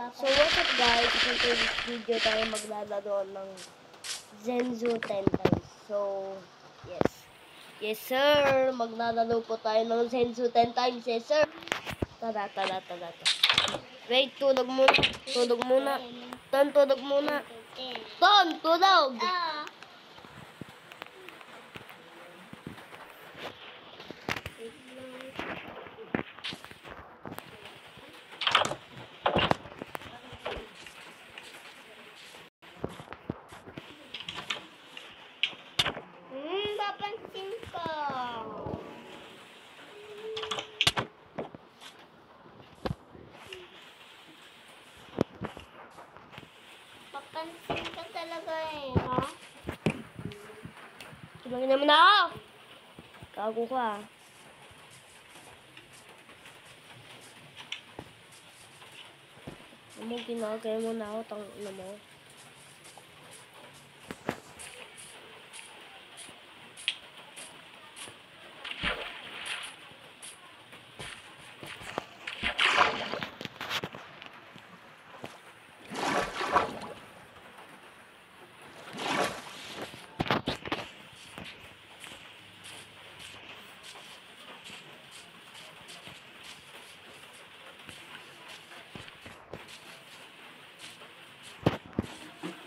So what's up guys, in this video tayo maglalaro ng Zenzu 10 times. So yes sir, maglalaro po tayo ng Zenzu 10 times. Yes sir. Tara. Wait, tulog muna. Tulog muna. Ton, tulog. Papansin ko. Papansin ka talaga ha? Tulungin naman ako. Kago ka. Ano ginagaya mo na ako, tangina mo.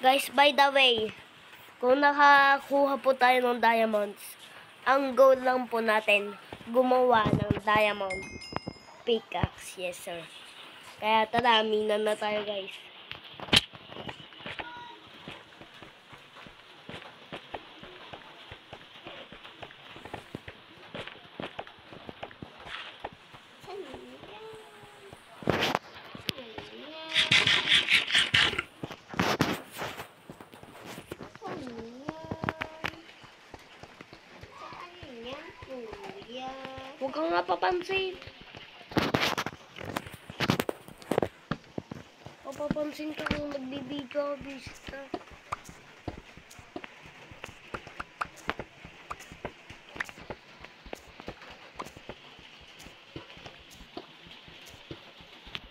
Guys, by the way, kung nakakuha po tayo ng diamonds, ang goal lang po natin, gumawa ng diamond pickaxe. Yes, sir. Kaya tara, minan na tayo, guys. Huwag kang nga papansin. Papansin ka kung nagbibigay, bisit ka.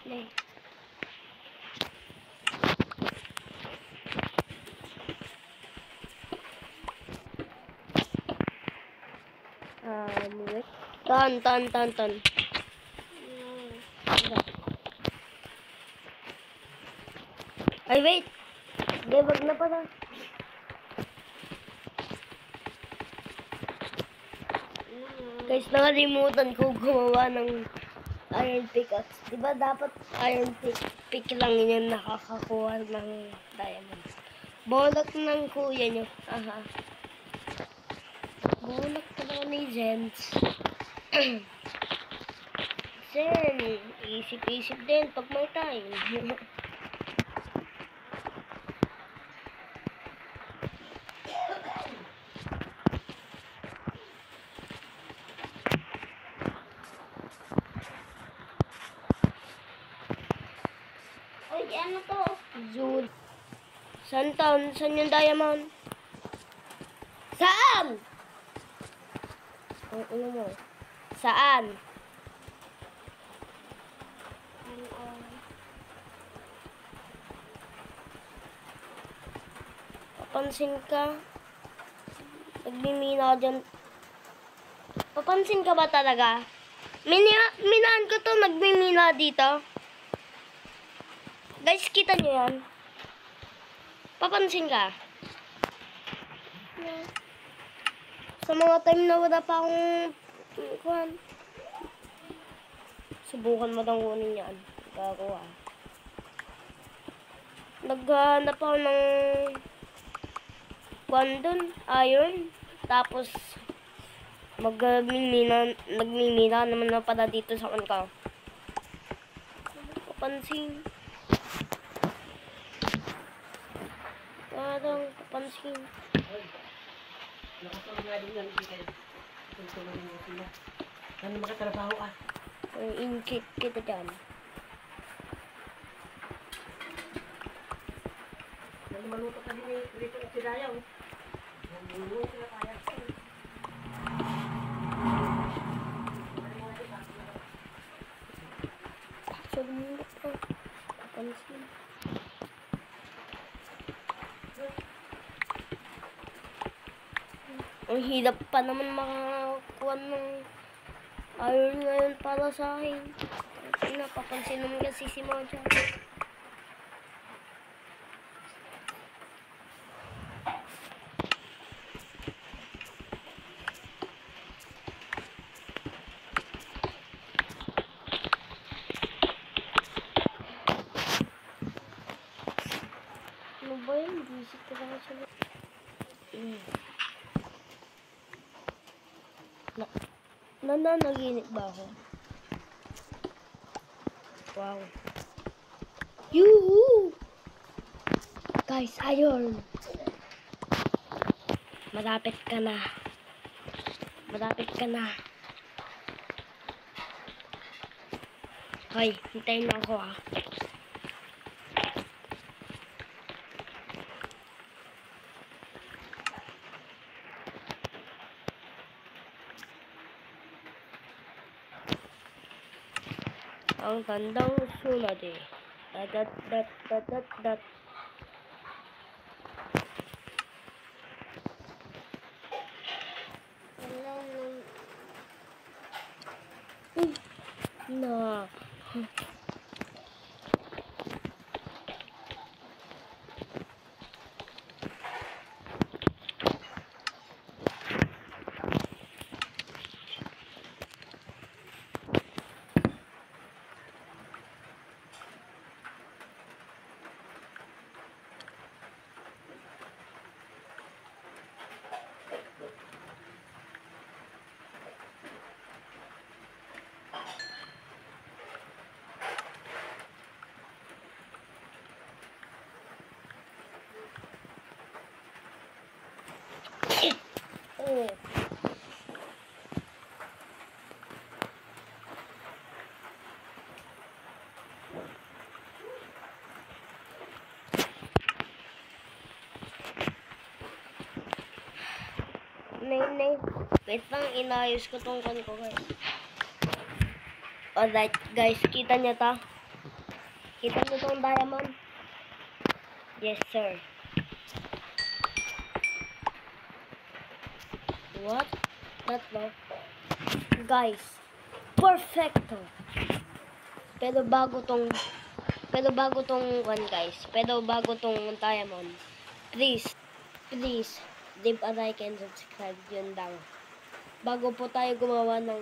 Ne. Ton. Ay, wait. Hindi, wag na pala. Guys, nakalimutan ko gumawa ng iron pickaxe. Diba dapat iron pick lang yun nakakakuha ng diamond. Bolak ng kuya nyo. Aha. Bolak talaga ni Jens. Zen, isip-isip din pag may time. Uy, ano to? Zul. Saan yung diamond? Saan? Ano mo? Saan? Papansin ka? Nagmimina ka dyan. Papansin ka ba talaga? Minahan ko to, nagmimina dito. Guys, kita nyo yan? Papansin ka? Sa mga time na wala pa akong kuhan. Subukan mo lang kunin yan. Gagawa. Naghanap ako ng kuhan dun, iron. Tapos, nagmimina naman na pala dito sa kanka. Papansin. Parang kapansin. Ano makatrabaho ka? In-kick kita dyan. Maluto ka din dito at sinayaw. Maluto sila kaya. Sumulok ko. napapansin. Ang hirap pa naman makakuha ng iron ngayon para sa akin. Kasi napapansin naman kasi si Moja. Ano ba yun? Visit ko lang siya. Nananaginip ba ako? Wow. Yuhu! Guys, ayun. Malapit ka na. Malapit ka na. Hoy, hintayin mo ako ah. Ang tandang sunod eh. Dat. Na. Oh. Nay. Wait lang, inayos ko tong kan ko guys. Alright guys, kita niyo ta? Kita niyo tong diamond? Yes sir. What? That no? Guys, perfecto. Pero bago tong diamond. Please, leave a like and subscribe, yun lang. Bago po tayo gumawa ng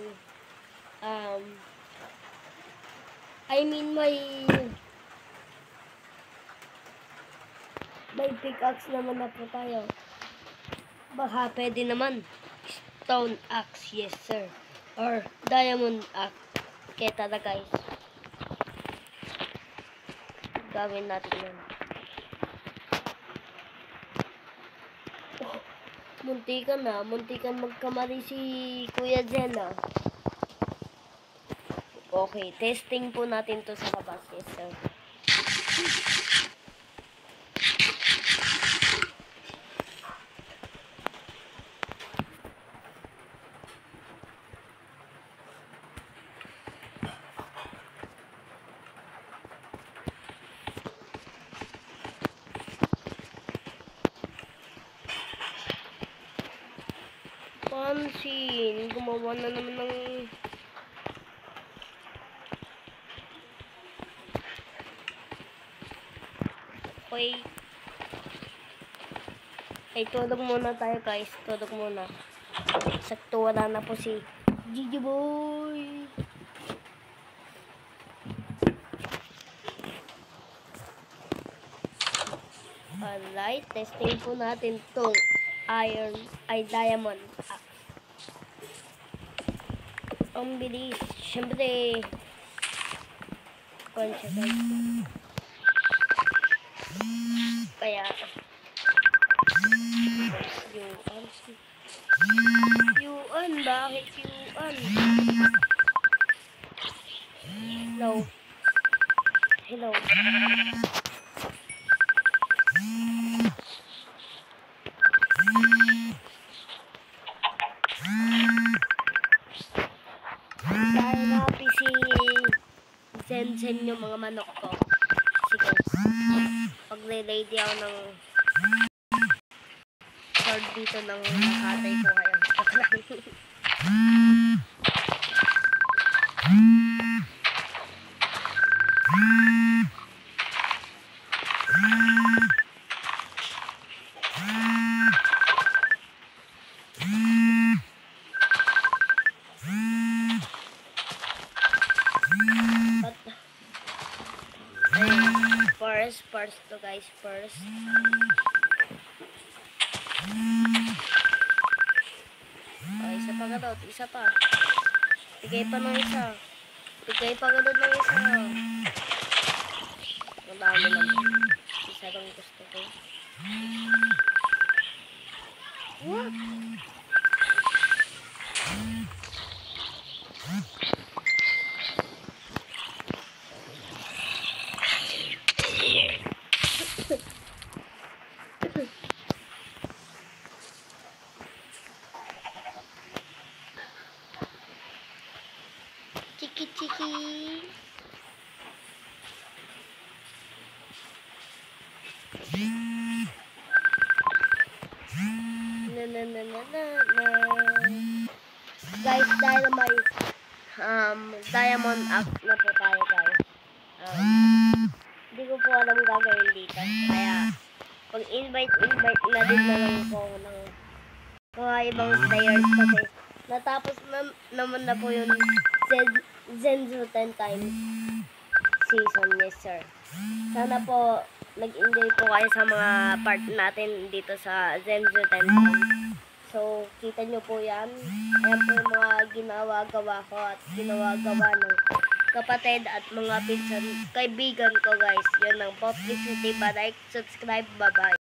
may pickaxe naman na po tayo. Baka pwede naman. Stone axe, yes sir. Or diamond axe. Kaya na guys. Gawin natin yan. Oh, muntikan magkamali si Kuya Jen ah. Okay, testing po natin to sa labas, yes sir. Pansin, gumawa na naman ng okay. Ay, tulog muna tayo guys, tulog muna. Sakto wala na po si Gigi Boy. Alright, testing po natin tong diamond axe. Ang bilis. Siyempre, konsya guys. Kaya, Yuan, bakit Yuan? Hello. Dahil happy si Zen yung mga manok ko. sige. Pag-ready ako ng sword dito ng nakatay ko kayo. First to guys, first. Oh, isa pa ganun, isa pa. Bigay pa ng isa. Bigay pa ganun ng isa. Ang dami naman. Isa lang gusto ko. What? Chiki. Na. Guys, dahil may diamond act na po tayo guys. Hindi ko po alam gagawin dito. Kaya pag-invite na din na lang po ng mga ibang players kasi natapos naman na po yung Zenzo 10 times season, yes sir. Sana po nag-enjoy po kayo sa mga part natin dito sa Zenzo 10 times. So, kita nyo po yan. Ayan po yung mga ginawa-gawa ko at ginawa-gawa ng kapatid at mga pinsan, kaibigan ko guys. Yun lang po. Please hit the like, subscribe, bye-bye.